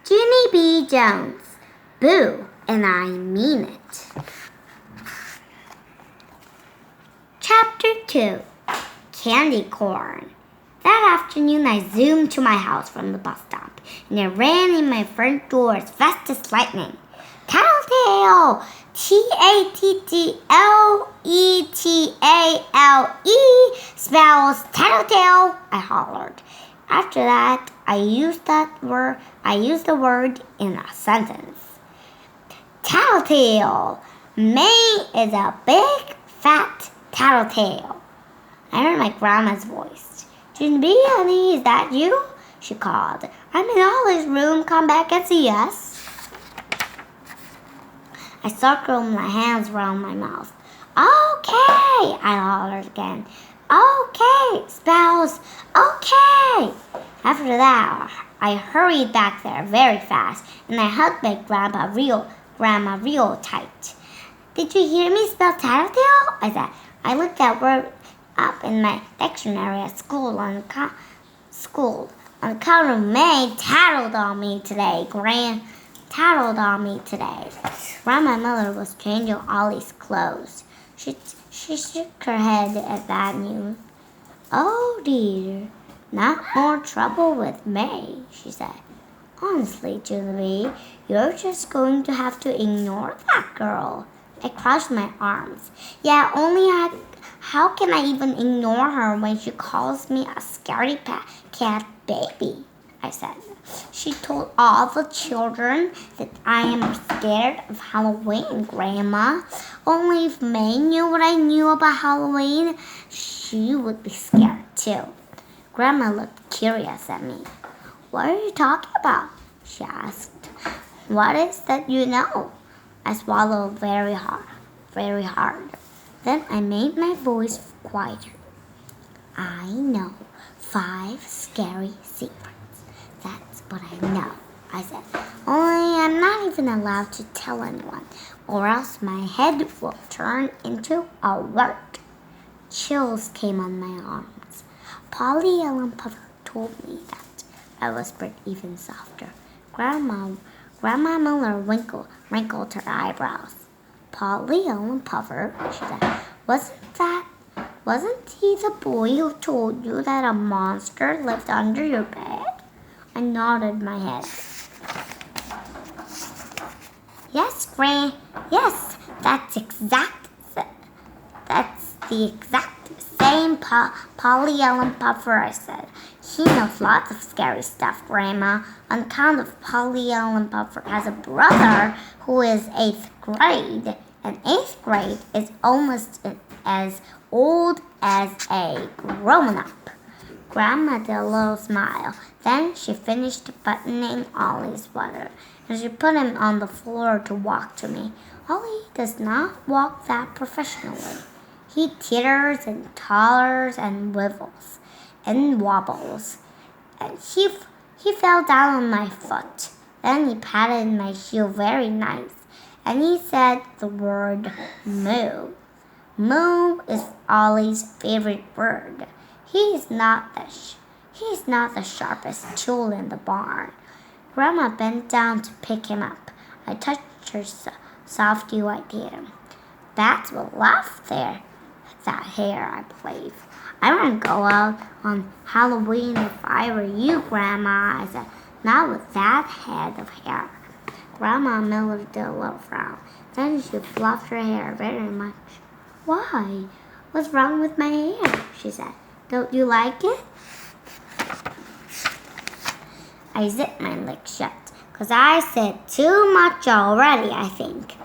Junie Boo, and I mean it. Chapter 2, Candy Corn. That afternoon, I zoomed to my house from the bus stop, and I ran in my front door as fast as lightning. Tattletale! Tatletale spells tattletale, I hollered. After that, I used the word in a sentence. Tattletale. May is a big, fat tattletale. I heard my grandma's voice. Junie, honey, is that you? She called. I'm in Ollie's room. Come back and see us. I circled my hands around my mouth. Okay, I hollered again. Okay, spells okay. After that, I hurried back there very fast, and I hugged my grandma real tight. Did you hear me spell tattletale? I said. I looked that word up in my dictionary at school on account of May tattled on me today. Tattled on me today. Grandma Miller was changing Ollie's clothes. She shook her head at that news. Oh dear, not more trouble with May, she said. Honestly, Junie, you're just going to have to ignore that girl. I crossed my arms. Yeah, how can I even ignore her when she calls me a scaredy cat baby? I said. She told all the children that I am scared of Halloween, Grandma. Only if May knew what I knew about Halloween, she would be scared too. Grandma looked curious at me. What are you talking about? She asked. What is that you know? I swallowed very hard. Then I made my voice quieter. I know 5 scary secrets. That's what I know, I said. Only I'm not even allowed to tell anyone, or else my head will turn into a wart. Chills came on my arms. Polly Ellen Puffer told me that. I whispered even softer. Grandma Miller wrinkled her eyebrows. Polly Ellen Puffer, she said. Wasn't he the boy who told you that a monster lived under your bed? I nodded my head. Yes, yes, that's the exact same Polly Ellen Puffer, I said. He knows lots of scary stuff, Grandma. On account of Polly Ellen Puffer has a brother who is 8th grade, and 8th grade is almost as old as a grown-up. Grandma did a little smile. Then she finished buttoning Ollie's sweater, and she put him on the floor to walk to me. Ollie does not walk that professionally. He titters and totters and wibbles and wobbles. And he fell down on my foot. Then he patted my heel very nice, and he said the word moo. Moo is Ollie's favorite word. He's not the sharpest tool in the barn. Grandma bent down to pick him up. I touched her softy white hair. Bats will laugh that hair, I believe. I wouldn't go out on Halloween if I were you, Grandma, I said. Not with that head of hair. Grandma Miller did a little frown. Then she fluffed her hair very much. Why? What's wrong with my hair? She said. Don't you like it? I zipped my lips shut, 'cause I said too much already, I think.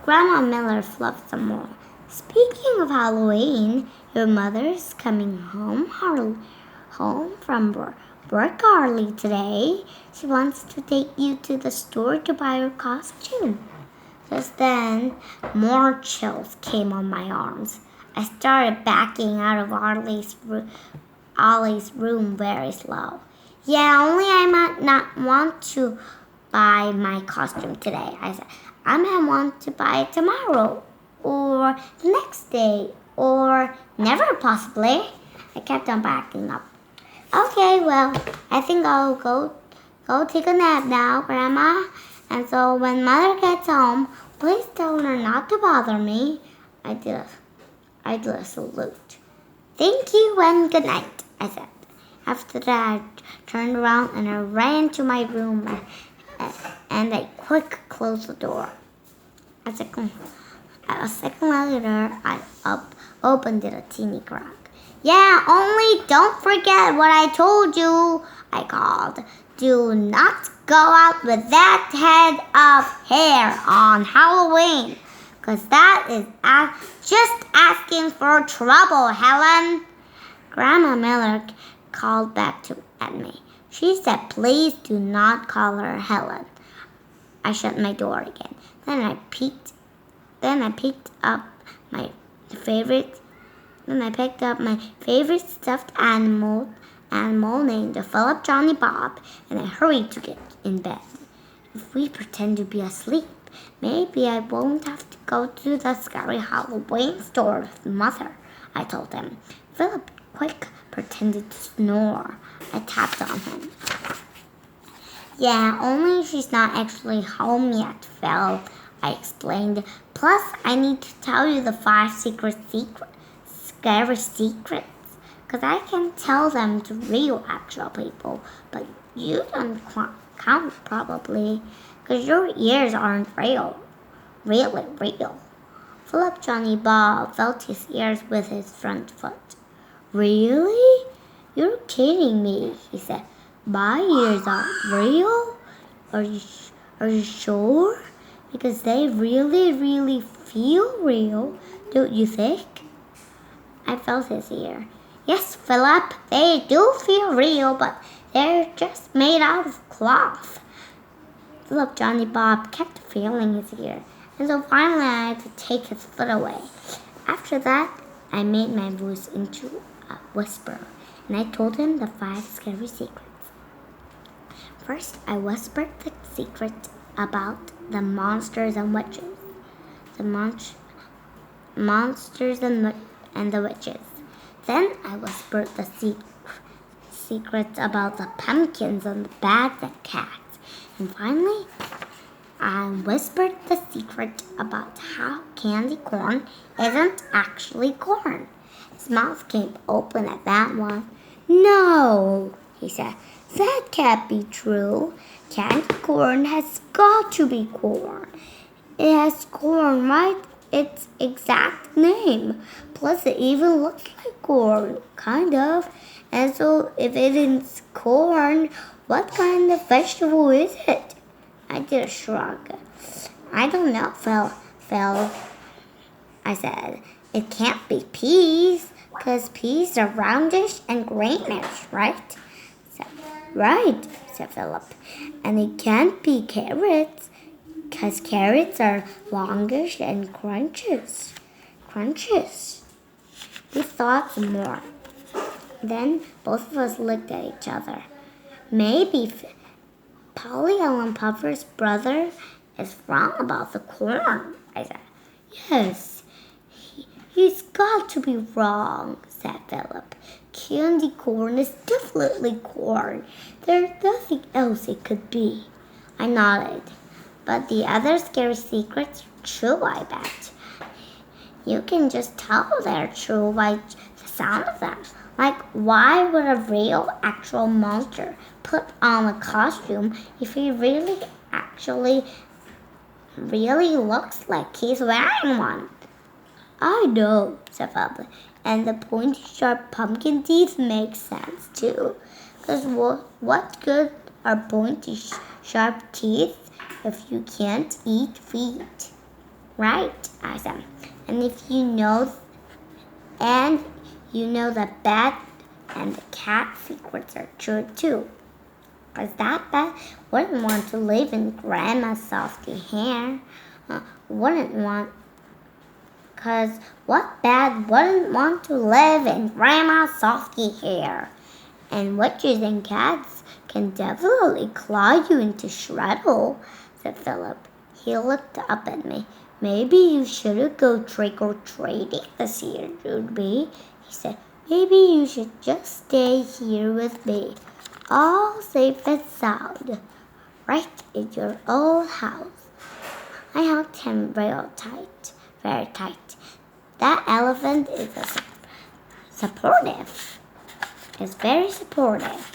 Grandma Miller fluffed some more. Speaking of Halloween, your mother's coming home from work early today. She wants to take you to the store to buy your costume. Just then, more chills came on my arms. I started backing out of Ollie's room very slow. Yeah, only I might not want to buy my costume today, I said. I might want to buy it tomorrow, or the next day, or never possibly. I kept on backing up. Okay, well, I think I'll go Go take a nap now, Grandma. And so when Mother gets home, please tell her not to bother me. I did a salute. Thank you and good night, I said. After that, I turned around and I ran to my room and I quick closed the door. A second later, I opened it a teeny crack. Yeah, only don't forget what I told you, I called. Do not go out with that head of hair on Halloween, 'cause that is just asking for trouble, Helen. Grandma Miller called back at me. She said, please do not call her Helen. I shut my door again. Then I picked up my favorite stuffed animal named Philip Johnny Bob, and I hurried to get in bed. If we pretend to be asleep, maybe I won't have to go to the scary Halloween store with Mother, I told him. Philip quick pretended to snore. I tapped on him. Yeah, only she's not actually home yet, Phil, I explained. Plus, I need to tell you the 5 scary secrets, 'cause I can tell them to real actual people, but you don't count probably, 'cause your ears aren't really real. Philip Johnny Bob felt his ears with his front foot. Really? You're kidding me, he said. My ears aren't real? Are you sure? Because they really feel real, don't you think? I felt his ear. Yes, Philip, they do feel real, but they're just made out of cloth. Philip Johnny Bob kept feeling his ear, and so finally I had to take his foot away. After that, I made my voice into a whisper, and I told him the 5 scary secrets. First, I whispered the secret about the monsters and witches. The monsters and the witches. Then I whispered the secrets about the pumpkins and the bags and cats. And finally, I whispered the secret about how candy corn isn't actually corn. His mouth came open at that one. No, he said. That can't be true. Candy corn has got to be corn. It has corn right its exact name. Plus it even looks like corn, kind of. And so if it isn't corn, what kind of vegetable is it? I did a shrug. I don't know, Phil. I said. It can't be peas, 'cause peas are roundish and greenish, right? Right, said Philip. And it can't be carrots, 'cause carrots are longish and crunches. We thought some more. Then both of us looked at each other. Maybe Polly Ellen Puffer's brother is wrong about the corn, I said. Yes, he's got to be wrong, said Philip. Candy corn is definitely corn. There's nothing else it could be. I nodded. But the other scary secrets are true, I bet. You can just tell they're true by the sound of them. Like, why would a real, actual monster put on a costume if he really looks like he's wearing one? I know, said Philip. And the pointy, sharp pumpkin teeth make sense, too. Because what good are pointy, sharp teeth if you can't eat feet? Right, I said. And you know the bat and the cat secrets are true, too. Because that bat wouldn't want to live in Grandma's softy hair. Because what bat wouldn't want to live in Grandma's softy hair? And witches and cats can definitely claw you into shreddle, said Philip. He looked up at me. Maybe you shouldn't go trick-or-treating this year, Junie, he said. Maybe you should just stay here with me. all safe and sound, right in your old house. I hugged him real tight, very tight. That elephant is supportive. It's very supportive.